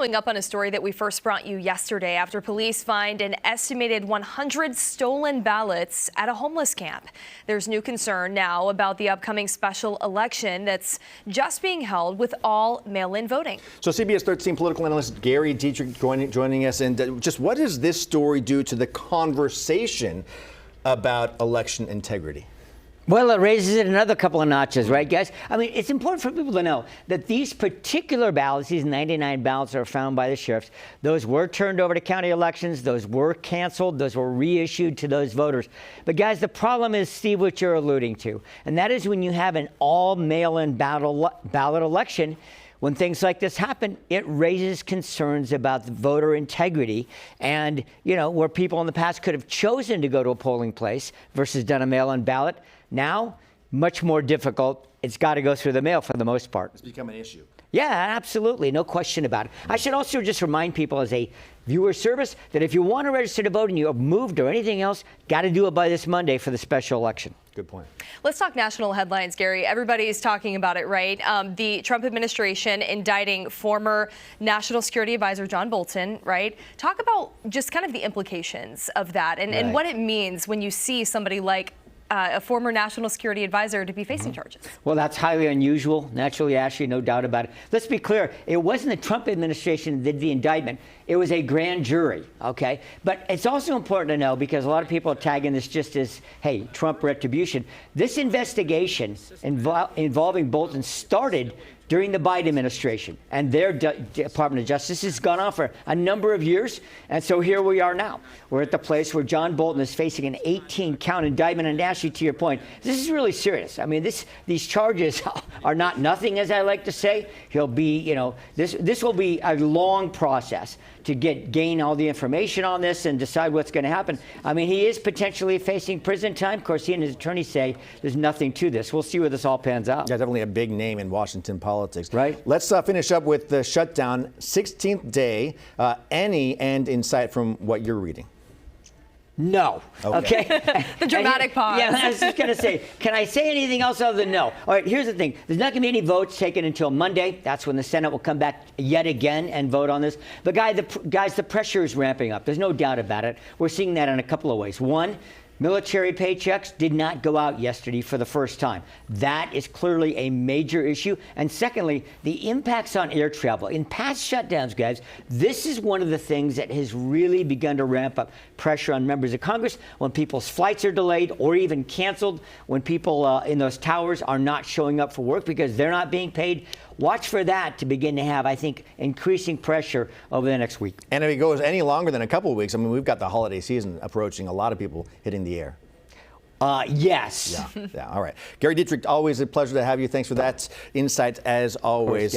following up on a story that we first brought you yesterday after police find an estimated 100 stolen ballots at a homeless camp. There's new concern now about the upcoming special election that's just being held with all mail-in voting. So CBS 13 political analyst Gary Dietrich joining us. And just what does this story do to the conversation about election integrity? Well, it raises it another couple of notches, right, guys? I mean, it's important for people to know that these particular ballots, these 99 ballots that are found by the sheriffs, those were turned over to county elections, those were canceled, those were reissued to those voters. But guys, the problem is, Steve, what you're alluding to, and that is when you have an all mail-in ballot election, when things like this happen, it raises concerns about the voter integrity and, you know, where people in the past could have chosen to go to a polling place versus done a mail-in ballot. Now, much more difficult. It's got to go through the mail for the most part. It's become an issue. Yeah, absolutely. No question about it. I should also just remind people as a viewer service that if you want to register to vote and you have moved or anything else, got to do it by this Monday for the special election. Good point. Let's talk national headlines, Gary. Everybody's talking about it, right? The Trump administration indicting former National Security Advisor John Bolton, right? Talk about just kind of the implications of that and what it means when you see somebody like a former national security advisor to be facing charges. Well, that's highly unusual. Naturally, Ashley, no doubt about it. Let's be clear. It wasn't the Trump administration that did the indictment. It was a grand jury, okay? But it's also important to know, because a lot of people are tagging this just as, hey, Trump retribution. This investigation involving Bolton started during the Biden administration, and their Department of Justice has gone on for a number of years. And so here we are now. We're at the place where John Bolton is facing an 18-count indictment. And Ashley, to your point, this is really serious. I mean, these charges are not nothing, as I like to say. He'll be, you know, this will be a long process to gain all the information on this and decide what's going to happen. I mean, he is potentially facing prison time. Of course, he and his attorneys say there's nothing to this. We'll see where this all pans out. Yeah, definitely a big name in Washington politics. Right. Let's finish up with the shutdown, 16th day. Any end in sight from what you're reading? No. Okay. The dramatic pause. Yeah, I was just going to say, can I say anything else other than no? All right, here's the thing. There's not going to be any votes taken until Monday. That's when the Senate will come back yet again and vote on this. But guys, the pressure is ramping up. There's no doubt about it. We're seeing that in a couple of ways. One, military paychecks did not go out yesterday for the first time. That is clearly a major issue. And secondly, the impacts on air travel. In past shutdowns, guys, this is one of the things that has really begun to ramp up pressure on members of Congress when people's flights are delayed or even canceled, when people in those towers are not showing up for work because they're not being paid. Watch for that to begin to have, I think, increasing pressure over the next week. And if it goes any longer than a couple of weeks, I mean, we've got the holiday season approaching, a lot of people hitting the air. Yes. Yeah. All right. Gary Dietrich, always a pleasure to have you. Thanks for that insight as always.